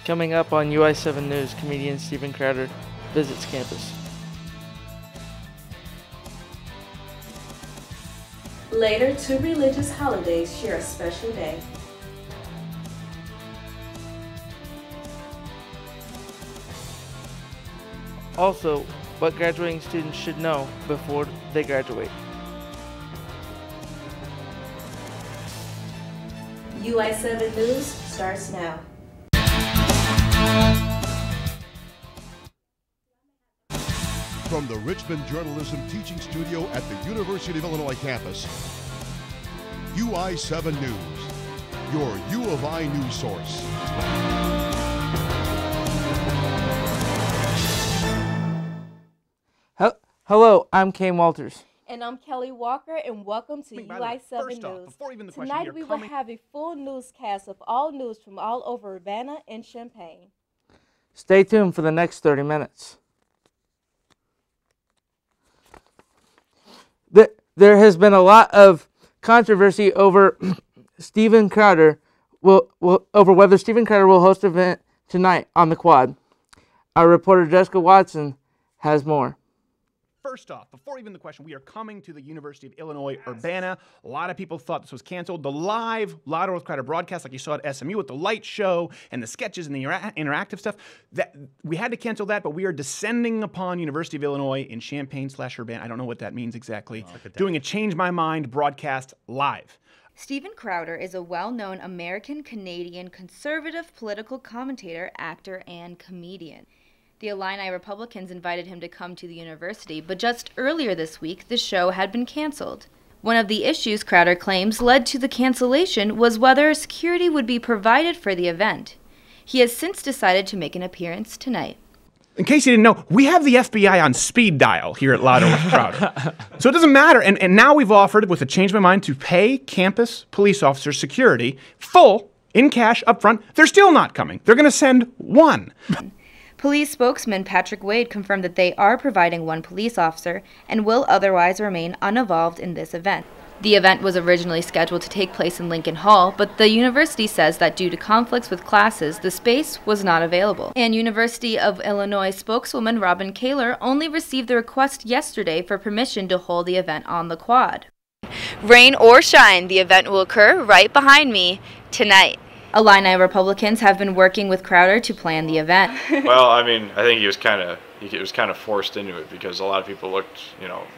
Coming up on UI7 News, comedian Steven Crowder visits campus. Later, two religious holidays share a special day. Also, what graduating students should know before they graduate. UI7 News starts now. From the Richmond Journalism Teaching Studio at the University of Illinois campus, UI7 News, your U of I news source. Hello, I'm Kane Walters. And I'm Kelly Walker, and welcome to UI7 News. Tonight we will have a full newscast of all news from all over Urbana and Champaign. Stay tuned for the next 30 minutes. There has been a lot of controversy over Steven Crowder over whether Steven Crowder will host an event tonight on the Quad. Our reporter Jessica Watson has more. First off, before even the question, we are coming to the University of Illinois Urbana. A lot of people thought this was canceled. The live Louder with Crowder broadcast, like you saw at SMU with the light show and the sketches and the interactive stuff, that we had to cancel that, but we are descending upon University of Illinois in Champaign/Urbana. I don't know what that means exactly. Doing a Change My Mind broadcast live. Steven Crowder is a well-known American-Canadian conservative political commentator, actor, and comedian. The Illini Republicans invited him to come to the university, but just earlier this week, the show had been canceled. One of the issues Crowder claims led to the cancellation was whether security would be provided for the event. He has since decided to make an appearance tonight. In case you didn't know, we have the FBI on speed dial here at Louder with Crowder. So it doesn't matter. And now we've offered, with a Change My Mind, to pay campus police officers security full, in cash, up front. They're still not coming. They're going to send one. Police spokesman Patrick Wade confirmed that they are providing one police officer and will otherwise remain uninvolved in this event. The event was originally scheduled to take place in Lincoln Hall, but the university says that due to conflicts with classes, the space was not available. And University of Illinois spokeswoman Robin Kaler only received the request yesterday for permission to hold the event on the Quad. Rain or shine, the event will occur right behind me tonight. Illini Republicans have been working with Crowder to plan the event. Well, I mean, I think he was kind of forced into it because a lot of people looked,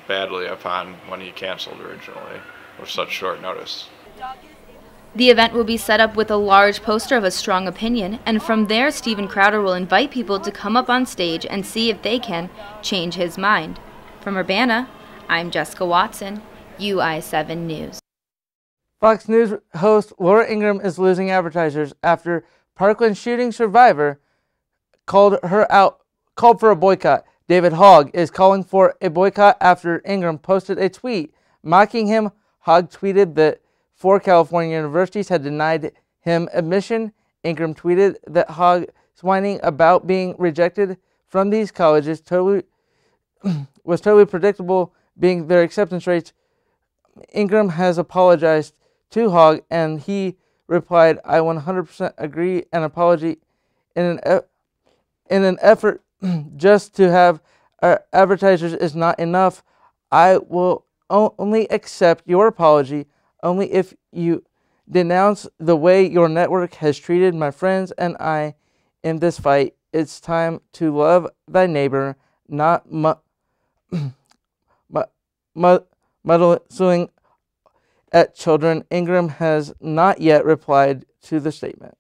badly upon when he canceled originally with such short notice. The event will be set up with a large poster of a strong opinion, and from there, Steven Crowder will invite people to come up on stage and see if they can change his mind. From Urbana, I'm Jessica Watson, UI7 News. Fox News host Laura Ingraham is losing advertisers after Parkland shooting survivor called for a boycott. David Hogg is calling for a boycott after Ingraham posted a tweet mocking him. Hogg tweeted that 4 California universities had denied him admission. Ingraham tweeted that Hogg's whining about being rejected from these colleges was totally predictable, being their acceptance rates. Ingraham has apologized to Hogg, and he replied, "I 100% agree. An apology in an effort just to have advertisers is not enough. I will only accept your apology only if you denounce the way your network has treated my friends and I in this fight. It's time to love thy neighbor, not muddling at children." Ingraham has not yet replied to the statement.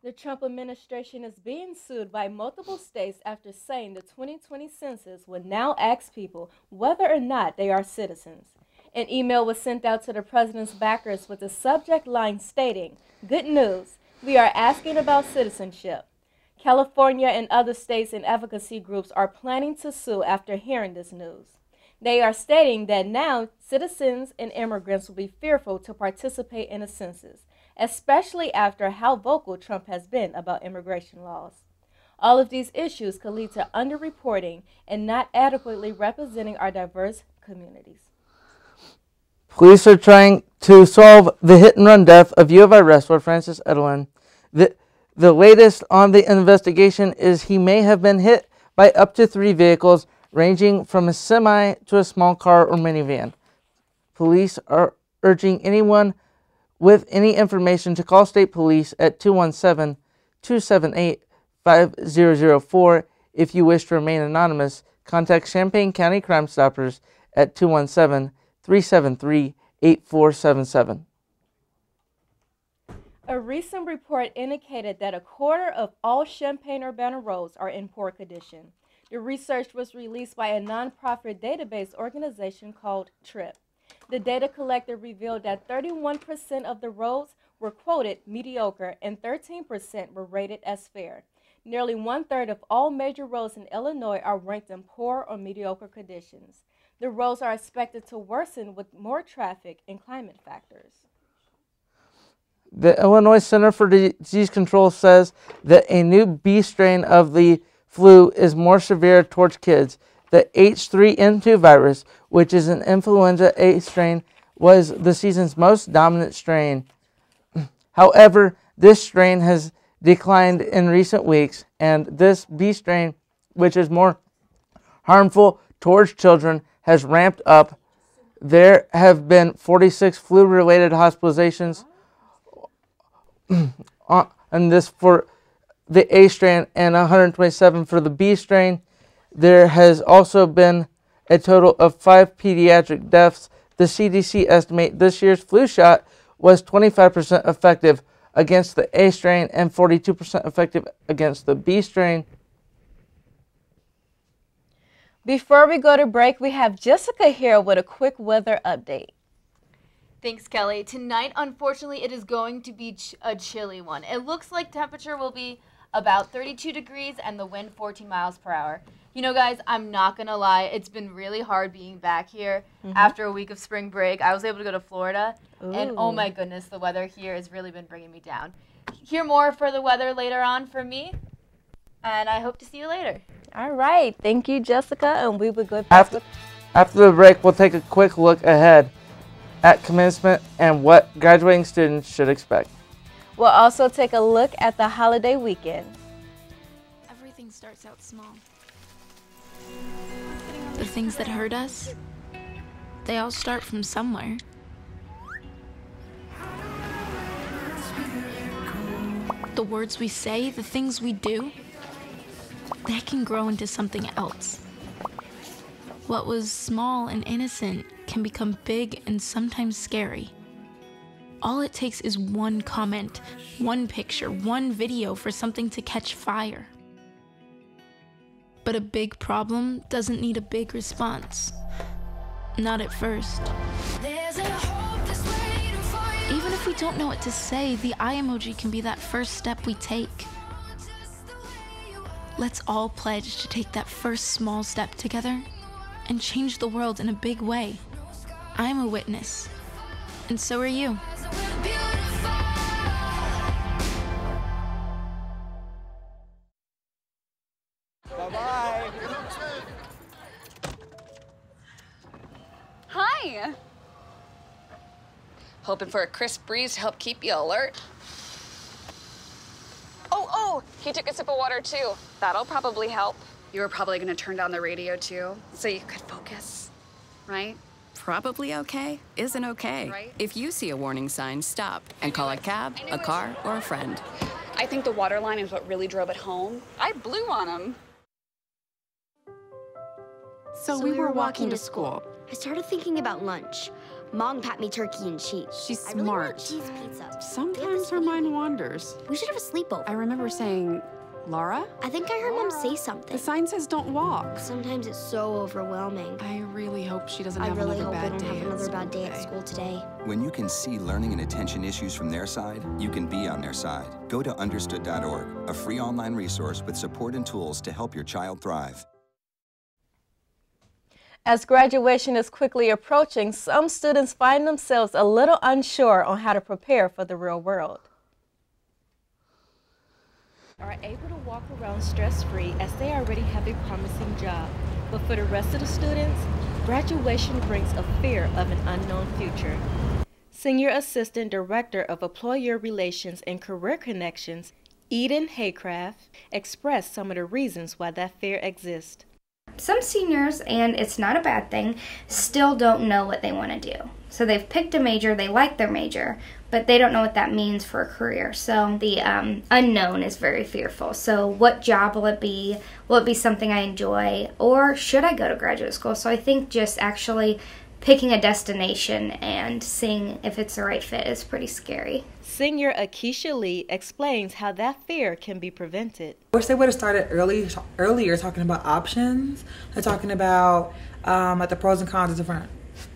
The Trump administration is being sued by multiple states after saying the 2020 census will now ask people whether or not they are citizens. An email was sent out to the president's backers with the subject line stating, "Good news, we are asking about citizenship." California and other states and advocacy groups are planning to sue after hearing this news. They are stating that now citizens and immigrants will be fearful to participate in a census, especially after how vocal Trump has been about immigration laws. All of these issues could lead to underreporting and not adequately representing our diverse communities. Police are trying to solve the hit-and-run death of U of I wrestler Francis Edelin. The latest on the investigation is he may have been hit by up to 3 vehicles, ranging from a semi to a small car or minivan. Police are urging anyone with any information to call state police at 217-278-5004. If you wish to remain anonymous, contact Champaign County Crime Stoppers at 217-373-8477. A recent report indicated that a quarter of all Champaign-Urbana roads are in poor condition. The research was released by a nonprofit database organization called TRIP. The data collected revealed that 31% of the roads were quoted mediocre and 13% were rated as fair. Nearly 1/3 of all major roads in Illinois are ranked in poor or mediocre conditions. The roads are expected to worsen with more traffic and climate factors. The Illinois Center for Disease Control says that a new B strain of the flu is more severe towards kids. The H3N2 virus, which is an influenza A strain, was the season's most dominant strain. However, this strain has declined in recent weeks, and this B strain, which is more harmful towards children, has ramped up. There have been 46 flu-related hospitalizations and this for the A strain and 127 for the B strain. There has also been a total of 5 pediatric deaths. The CDC estimate this year's flu shot was 25% effective against the A strain and 42% effective against the B strain. Before we go to break, we have Jessica here with a quick weather update. Thanks, Kelly. Tonight, unfortunately, it is going to be a chilly one. It looks like temperature will be about 32 degrees and the wind 14 miles per hour. You know, guys, I'm not going to lie. It's been really hard being back here after a week of spring break. I was able to go to Florida, and oh my goodness, the weather here has really been bringing me down. Hear more for the weather later on from me, and I hope to see you later. All right. Thank you, Jessica, and we will go back After the break, we'll take a quick look ahead at commencement and what graduating students should expect. We'll also take a look at the holiday weekend. Everything starts out small. The things that hurt us, they all start from somewhere. The words we say, the things we do, they can grow into something else. What was small and innocent can become big and sometimes scary. All it takes is one comment, one picture, one video for something to catch fire. But a big problem doesn't need a big response. Not at first. Even if we don't know what to say, the eye emoji can be that first step we take. Let's all pledge to take that first small step together and change the world in a big way. I'm a witness, and so are you. Bye-bye. Hi. Hoping for a crisp breeze to help keep you alert. Oh, he took a sip of water too. That'll probably help. You were probably gonna turn down the radio too, so you could focus, right? Probably okay isn't okay. Right? If you see a warning sign, stop and call a cab, a car, or a friend. I think the water line is what really drove it home. I blew on him. So we were walking to school. I started thinking about lunch. Mom packed me turkey and cheese. She's I really want smart. cheese pizza. Sometimes her mind wanders. We should have a sleepover. I remember saying, Laura? I think I heard Mom say something. The sign says don't walk. Sometimes it's so overwhelming. I really hope she doesn't I have really another hope I bad don't day have another at bad day at school school today. When you can see learning and attention issues from their side, you can be on their side. Go to understood.org, a free online resource with support and tools to help your child thrive. As graduation is quickly approaching, some students find themselves a little unsure on how to prepare for the real world. Are able to walk around stress-free as they already have a promising job. But for the rest of the students, graduation brings a fear of an unknown future. Senior Assistant Director of Employer Relations and Career Connections, Eden Haycraft expressed some of the reasons why that fear exists. Some seniors, and it's not a bad thing, still don't know what they want to do. So they've picked a major, they like their major, but they don't know what that means for a career. So the unknown is very fearful. So what job will it be? Will it be something I enjoy? Or should I go to graduate school? So I think just actually picking a destination and seeing if it's the right fit is pretty scary. Senior Akeisha Lee explains how that fear can be prevented. I wish they would have started earlier talking about options. They're talking about like the pros and cons of different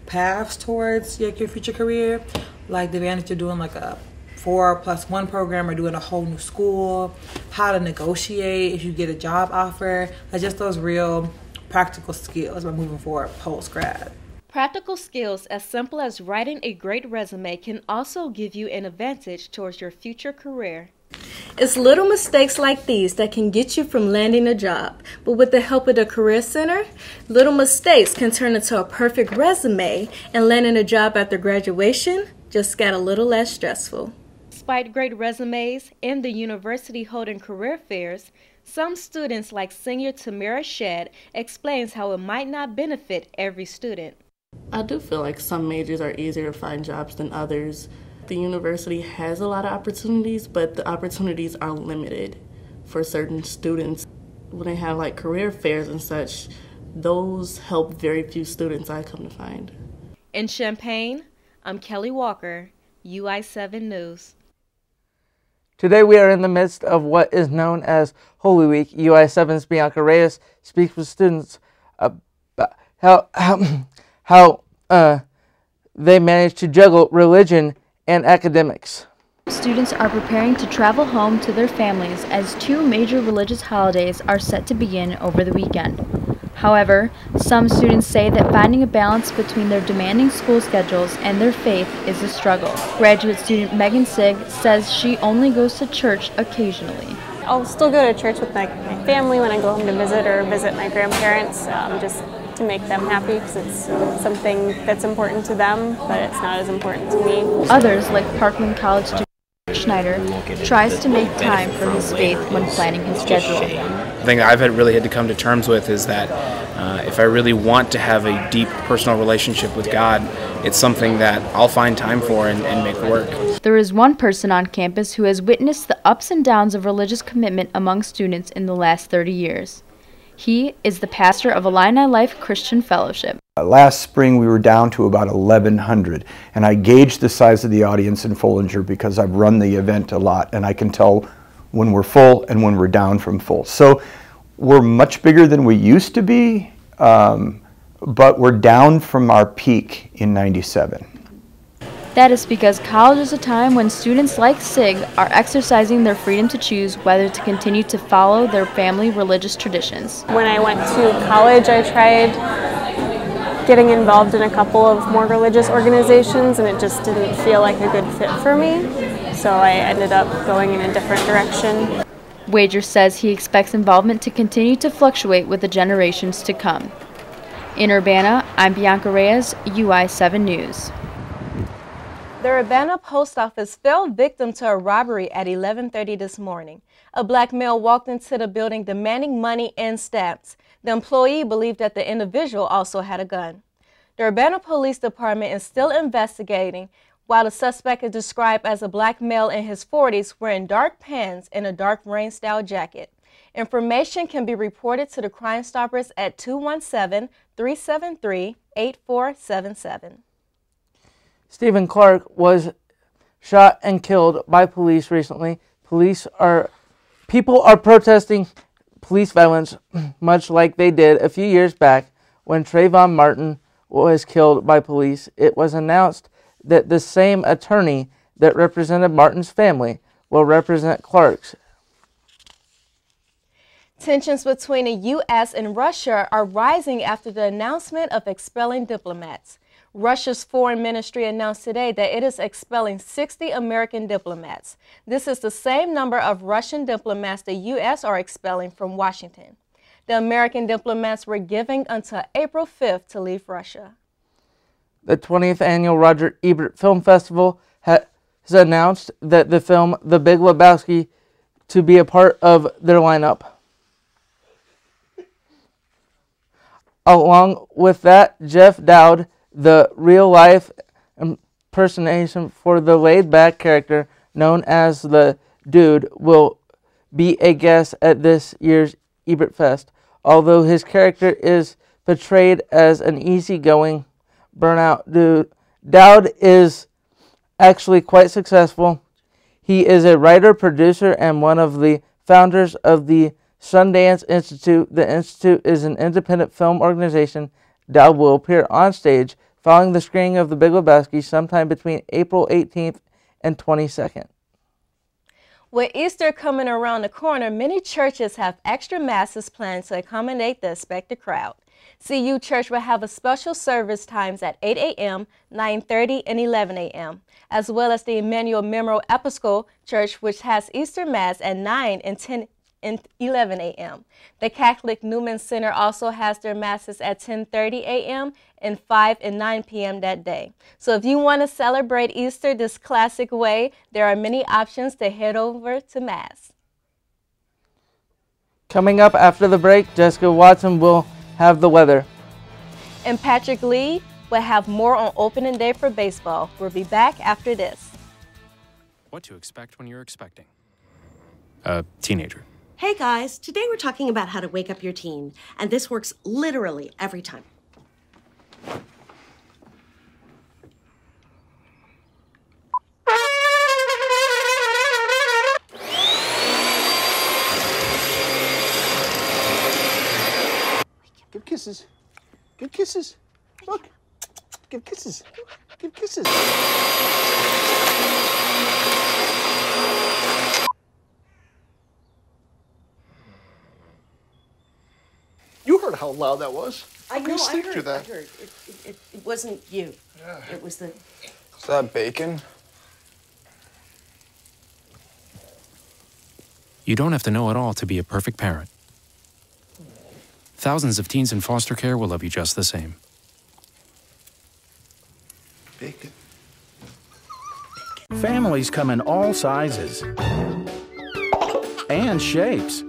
paths towards your future career, like the advantage of doing like a 4+1 program or doing a whole new school, how to negotiate if you get a job offer, like just those real practical skills about moving forward post-grad. Practical skills as simple as writing a great resume can also give you an advantage towards your future career. It's little mistakes like these that can get you from landing a job, but with the help of the Career Center, little mistakes can turn into a perfect resume, and landing a job after graduation just got a little less stressful. Despite great resumes and the university holding career fairs, some students like senior Tamara Shedd explains how it might not benefit every student. I do feel like some majors are easier to find jobs than others. The university has a lot of opportunities, but the opportunities are limited for certain students. When they have like career fairs and such, those help very few students, I come to find. In Champaign, I'm Kelly Walker, UI7 News. Today we are in the midst of what is known as Holy Week. UI7's Bianca Reyes speaks with students about how they manage to juggle religion and academics. Students are preparing to travel home to their families as two major religious holidays are set to begin over the weekend. However, some students say that finding a balance between their demanding school schedules and their faith is a struggle. Graduate student Megan Sig says she only goes to church occasionally. I'll still go to church with my family when I go home to visit or visit my grandparents, just to make them happy because it's something that's important to them, but it's not as important to me. Others, like Parkland College student Schneider, tries to make time for his faith when planning his schedule. The thing I've really had to come to terms with is that if I really want to have a deep personal relationship with God, it's something that I'll find time for and make work. There is one person on campus who has witnessed the ups and downs of religious commitment among students in the last 30 years. He is the pastor of Illini Life Christian Fellowship. Last spring we were down to about 1,100, and I gauged the size of the audience in Follinger because I've run the event a lot, and I can tell when we're full and when we're down from full. So we're much bigger than we used to be, but we're down from our peak in '97. That is because college is a time when students like Sig are exercising their freedom to choose whether to continue to follow their family religious traditions. When I went to college, I tried getting involved in a couple of more religious organizations, and it just didn't feel like a good fit for me, so I ended up going in a different direction. Wager says he expects involvement to continue to fluctuate with the generations to come. In Urbana, I'm Bianca Reyes, UI7 News. The Urbana post office fell victim to a robbery at 11:30 this morning. A black male walked into the building demanding money and stamps. The employee believed that the individual also had a gun. The Urbana Police Department is still investigating, while the suspect is described as a black male in his 40s wearing dark pants and a dark rain-style jacket. Information can be reported to the Crime Stoppers at 217-373-8477. Stephen Clark was shot and killed by police recently. People are protesting police violence much like they did a few years back when Trayvon Martin was killed by police. It was announced that the same attorney that represented Martin's family will represent Clark's. Tensions between the U.S. and Russia are rising after the announcement of expelling diplomats. Russia's foreign ministry announced today that it is expelling 60 American diplomats. This is the same number of Russian diplomats the U.S. are expelling from Washington. The American diplomats were given until April 5th to leave Russia. The 20th annual Roger Ebert Film Festival has announced that the film The Big Lebowski to be a part of their lineup. Along with that, Jeff Dowd, the real-life impersonation for the laid-back character known as the Dude, will be a guest at this year's Ebert Fest. Although his character is portrayed as an easygoing, burnout dude, Dowd is actually quite successful. He is a writer, producer, and one of the founders of the Sundance Institute. The Institute is an independent film organization. Dowd will appear on stage following the screening of The Big Lebowski sometime between April 18th and 22nd. With Easter coming around the corner, many churches have extra masses planned to accommodate the expected crowd. CU Church will have a special service times at 8 a.m., 9:30, and 11 a.m., as well as the Emmanuel Memorial Episcopal Church, which has Easter Mass at 9 and 10 and 11 a.m. The Catholic Newman Center also has their masses at 10:30 a.m. and 5 and 9 p.m. that day. So if you want to celebrate Easter this classic way, there are many options to head over to Mass. Coming up after the break, Jessica Watson will have the weather. And Patrick Lee will have more on opening day for baseball. We'll be back after this. What to expect when you're expecting a teenager. Hey guys, today we're talking about how to wake up your teen, and this works literally every time. Give kisses. Give kisses. Look. Give kisses. Give kisses. You heard how loud that was. I know, I heard. I heard. It wasn't you. Yeah. It was the... Is that bacon? You don't have to know it all to be a perfect parent. Thousands of teens in foster care will love you just the same. Bacon. Families come in all sizes and shapes.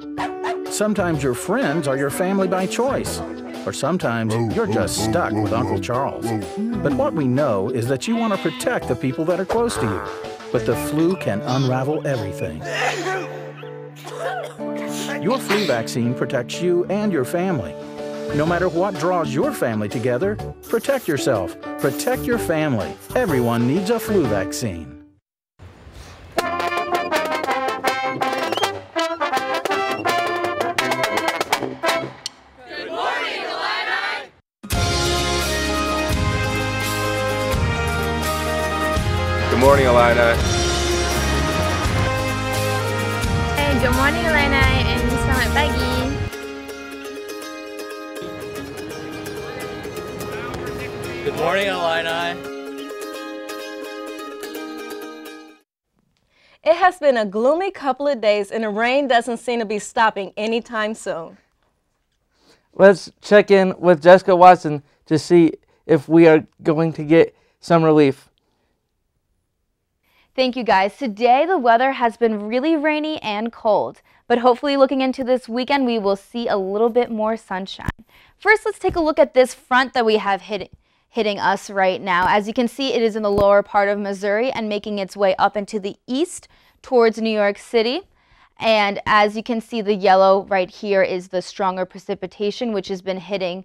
Sometimes your friends are your family by choice, or sometimes you're just stuck with Uncle Charles. But what we know is that you want to protect the people that are close to you. But the flu can unravel everything. Your flu vaccine protects you and your family. No matter what draws your family together, protect yourself, protect your family. Everyone needs a flu vaccine. Good morning, Illini. Hey, good morning, Illini, and selamat pagi. Good morning, Illini. It has been a gloomy couple of days, and the rain doesn't seem to be stopping anytime soon. Let's check in with Jessica Watson to see if we are going to get some relief. Thank you guys. Today the weather has been really rainy and cold, but hopefully looking into this weekend we will see a little bit more sunshine. First, let's take a look at this front that we have hitting us right now. As you can see, it is in the lower part of Missouri and making its way up into the east towards New York City. And as you can see, the yellow right here is the stronger precipitation, which has been hitting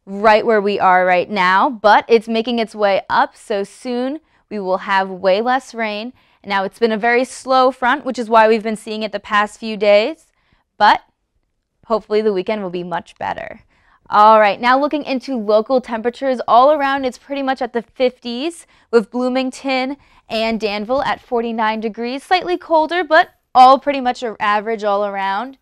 right where we are right now, but it's making its way up, so soon we will have way less rain. Now, it's been a very slow front, which is why we've been seeing it the past few days, but hopefully the weekend will be much better. All right, now looking into local temperatures all around, it's pretty much at the 50s with Bloomington and Danville at 49 degrees, slightly colder, but all pretty much average all around.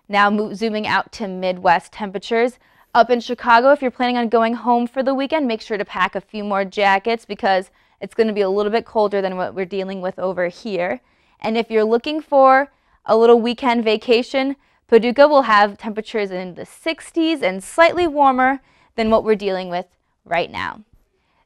Now zooming out to Midwest temperatures. Up in Chicago, if you're planning on going home for the weekend, make sure to pack a few more jackets because it's going to be a little bit colder than what we're dealing with over here. And if you're looking for a little weekend vacation, Paducah will have temperatures in the 60s and slightly warmer than what we're dealing with right now.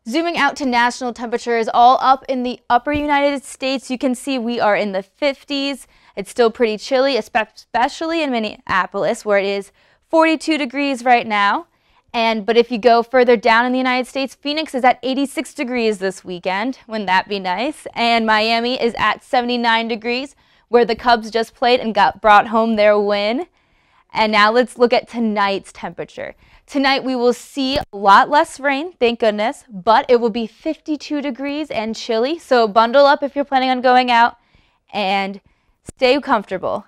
Zooming out to national temperatures, all up in the upper United States, you can see we are in the 50s. It's still pretty chilly, especially in Minneapolis, where it is 42 degrees right now. But if you go further down in the United States, Phoenix is at 86 degrees this weekend. Wouldn't that be nice? And Miami is at 79 degrees, where the Cubs just played and brought home their win. And now let's look at tonight's temperature. Tonight we will see a lot less rain, thank goodness, but it will be 52 degrees and chilly. So bundle up if you're planning on going out and stay comfortable.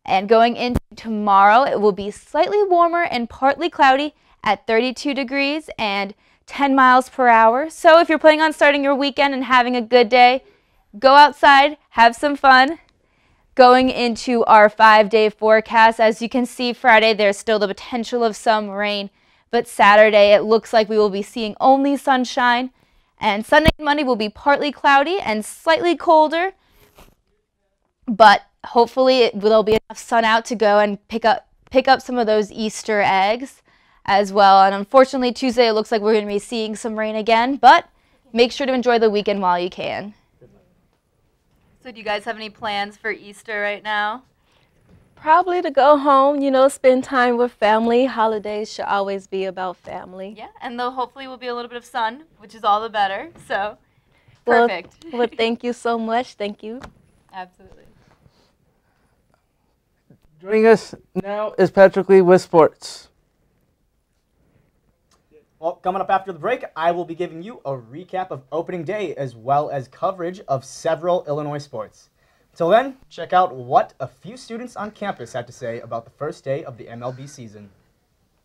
And going into tomorrow, it will be slightly warmer and partly cloudy at 32 degrees and 10 miles per hour. So if you're planning on starting your weekend and having a good day, go outside, have some fun. Going into our 5-day forecast, as you can see, Friday there's still the potential of some rain, but Saturday it looks like we will be seeing only sunshine, and Sunday and Monday will be partly cloudy and slightly colder, but hopefully there'll be enough sun out to go and pick up some of those Easter eggs as well. And unfortunately Tuesday it looks like we're going to be seeing some rain again, but make sure to enjoy the weekend while you can. So do you guys have any plans for Easter right now? Probably to go home, you know, spend time with family. Holidays should always be about family. Yeah, and though hopefully will be a little bit of sun, which is all the better. So, perfect. Well, thank you so much. Thank you. Absolutely. Joining us now is Patrick Lee with sports. Well, coming up after the break, I will be giving you a recap of opening day as well as coverage of several Illinois sports. Till then, check out what a few students on campus had to say about the first day of the MLB season.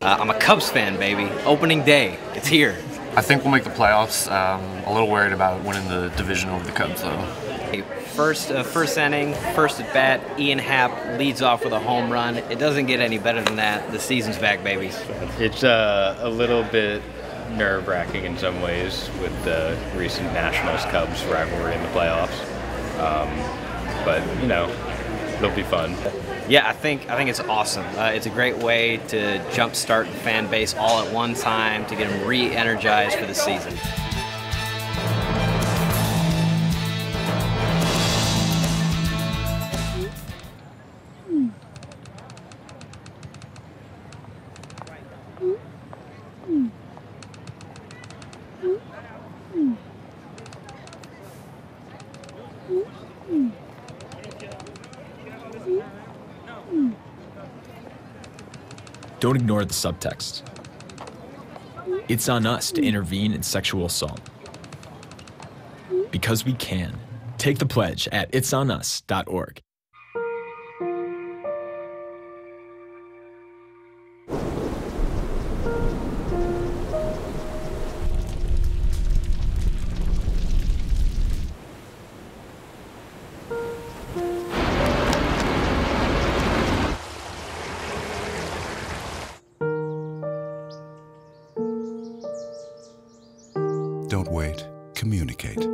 I'm a Cubs fan, baby. Opening day, it's here. I think we'll make the playoffs. A little worried about winning the division over the Cubs, though. First inning, first at bat, Ian Happ leads off with a home run. It doesn't get any better than that. The season's back, baby. It's a little bit nerve-wracking in some ways with the recent Nationals-Cubs rivalry in the playoffs. But, you know, it'll be fun. Yeah, I think it's awesome. It's a great way to jumpstart the fan base all at one time to get them re-energized for the season. Don't ignore the subtext. It's on us to intervene in sexual assault. Because we can. Take the pledge at itsonus.org. Don't wait. Communicate.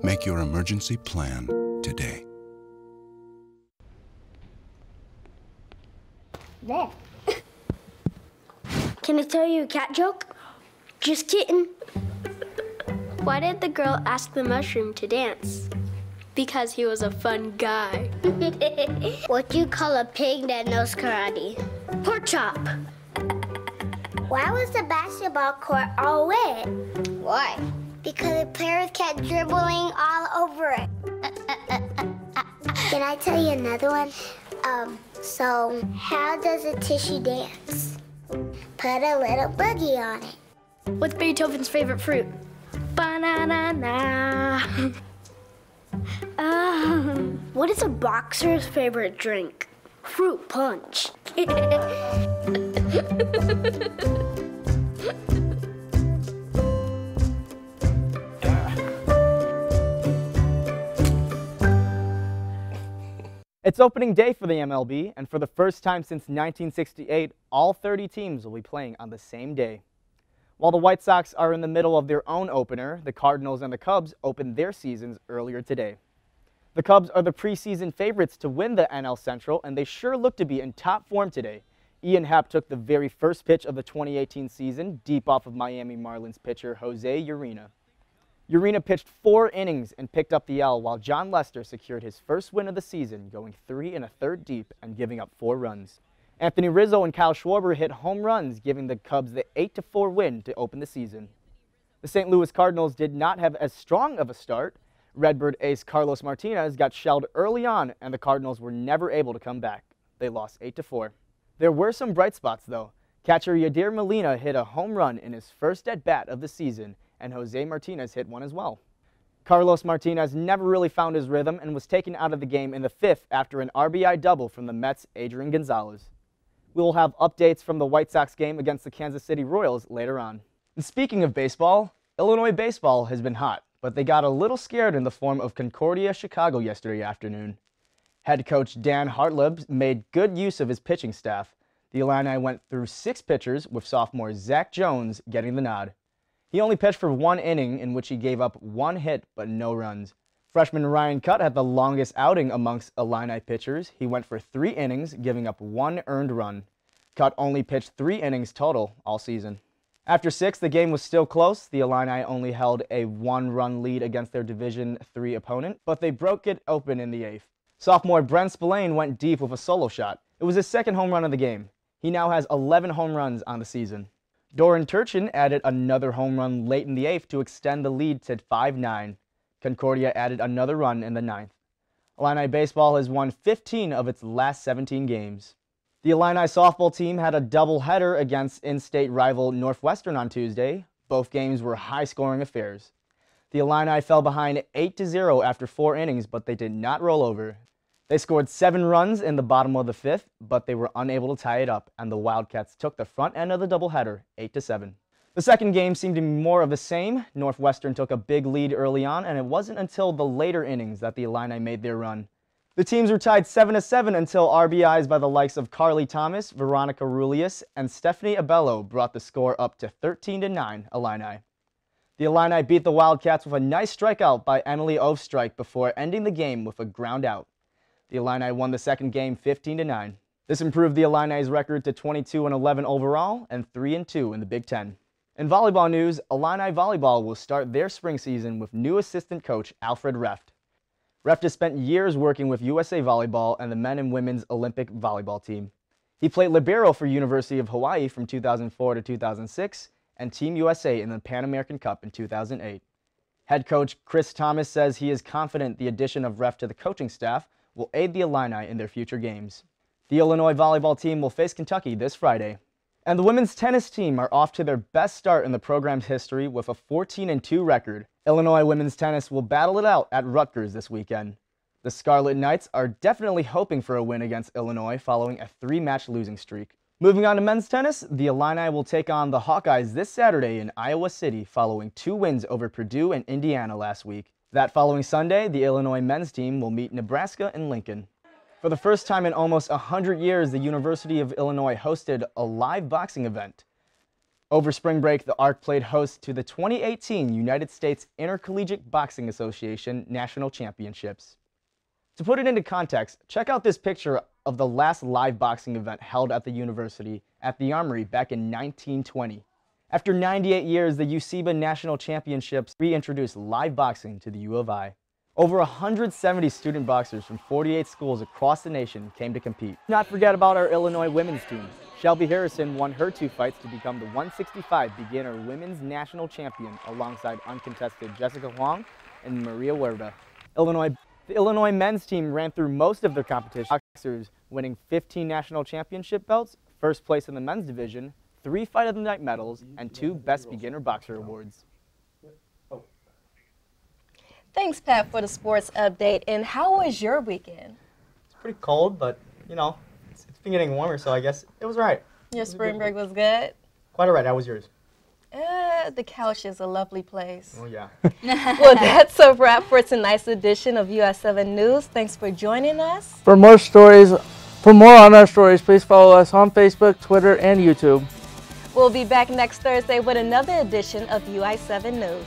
Make your emergency plan today. There. Can I tell you a cat joke? Just kidding. Why did the girl ask the mushroom to dance? Because he was a fun guy. What do you call a pig that knows karate? Pork chop. Why was the basketball court all wet? Why? Because the players kept dribbling all over it. Can I tell you another one? So how does a tissue dance? Put a little boogie on it. What's Beethoven's favorite fruit? Banana. What is a boxer's favorite drink? Fruit punch. It's opening day for the MLB, and for the first time since 1968, all 30 teams will be playing on the same day. While the White Sox are in the middle of their own opener, the Cardinals and the Cubs opened their seasons earlier today. The Cubs are the preseason favorites to win the NL Central, and they sure look to be in top form today. Ian Happ took the very first pitch of the 2018 season deep off of Miami Marlins pitcher Jose Urena. Urena pitched 4 innings and picked up the L, while John Lester secured his first win of the season, going 3 1/3 deep and giving up 4 runs. Anthony Rizzo and Kyle Schwarber hit home runs, giving the Cubs the 8-4 win to open the season. The St. Louis Cardinals did not have as strong of a start. Redbird ace Carlos Martinez got shelled early on, and the Cardinals were never able to come back. They lost 8-4. There were some bright spots, though. Catcher Yadier Molina hit a home run in his first at-bat of the season, and Jose Martinez hit one as well. Carlos Martinez never really found his rhythm and was taken out of the game in the 5th after an RBI double from the Mets' Adrian Gonzalez. We will have updates from the White Sox game against the Kansas City Royals later on. And speaking of baseball, Illinois baseball has been hot, but they got a little scared in the form of Concordia, Chicago yesterday afternoon. Head coach Dan Hartleb made good use of his pitching staff. The Illini went through 6 pitchers, with sophomore Zach Jones getting the nod. He only pitched for 1 inning, in which he gave up 1 hit but no runs. Freshman Ryan Cutt had the longest outing amongst Illini pitchers. He went for 3 innings, giving up 1 earned run. Cutt only pitched 3 innings total all season. After 6, the game was still close. The Illini only held a 1-run lead against their Division III opponent, but they broke it open in the 8th. Sophomore Brent Spillane went deep with a solo shot. It was his 2nd home run of the game. He now has 11 home runs on the season. Doran Turchin added another home run late in the 8th to extend the lead to 5-9. Concordia added another run in the 9th. Illini baseball has won 15 of its last 17 games. The Illini softball team had a doubleheader against in-state rival Northwestern on Tuesday. Both games were high-scoring affairs. The Illini fell behind 8-0 after 4 innings, but they did not roll over. They scored 7 runs in the bottom of the 5th, but they were unable to tie it up, and the Wildcats took the front end of the doubleheader 8-7. The second game seemed to be more of the same. Northwestern took a big lead early on, and it wasn't until the later innings that the Illini made their run. The teams were tied 7-7 until RBIs by the likes of Carly Thomas, Veronica Rulius, and Stephanie Abello brought the score up to 13-9 Illini. The Illini beat the Wildcats with a nice strikeout by Emily Ovstrike before ending the game with a ground out. The Illini won the second game 15-9. This improved the Illini's record to 22-11 overall and 3-2 in the Big Ten. In volleyball news, Illini Volleyball will start their spring season with new assistant coach Alfred Reft. Reft has spent years working with USA Volleyball and the men and women's Olympic volleyball team. He played libero for University of Hawaii from 2004 to 2006 and Team USA in the Pan American Cup in 2008. Head coach Chris Thomas says he is confident the addition of Reft to the coaching staff will aid the Illini in their future games. The Illinois volleyball team will face Kentucky this Friday. And the women's tennis team are off to their best start in the program's history with a 14-2 record. Illinois women's tennis will battle it out at Rutgers this weekend. The Scarlet Knights are definitely hoping for a win against Illinois following a 3-match losing streak. Moving on to men's tennis, the Illini will take on the Hawkeyes this Saturday in Iowa City following 2 wins over Purdue and Indiana last week. That following Sunday, the Illinois men's team will meet Nebraska in Lincoln. For the first time in almost 100 years, the University of Illinois hosted a live boxing event. Over spring break, the ARC played host to the 2018 United States Intercollegiate Boxing Association National Championships. To put it into context, check out this picture of the last live boxing event held at the university at the Armory back in 1920. After 98 years, the UCIBA National Championships reintroduced live boxing to the U of I. Over 170 student boxers from 48 schools across the nation came to compete. Not forget about our Illinois women's team. Shelby Harrison won her 2 fights to become the 165 beginner women's national champion alongside uncontested Jessica Huang and Maria Huerta. The Illinois men's team ran through most of their competition, boxers winning 15 national championship belts, first place in the men's division, 3 Fight of the Night medals, and 2 Best Beginner Boxer awards. Thanks, Pat, for the sports update. And how was your weekend? It's pretty cold, but, you know, it's been getting warmer, so I guess it was right. Your spring break was good? Quite all right. How was yours? The couch is a lovely place. Oh, yeah. Well, that's a wrap for tonight's edition of UI7 News. Thanks for joining us. For more on our stories, please follow us on Facebook, Twitter, and YouTube. We'll be back next Thursday with another edition of UI7 News.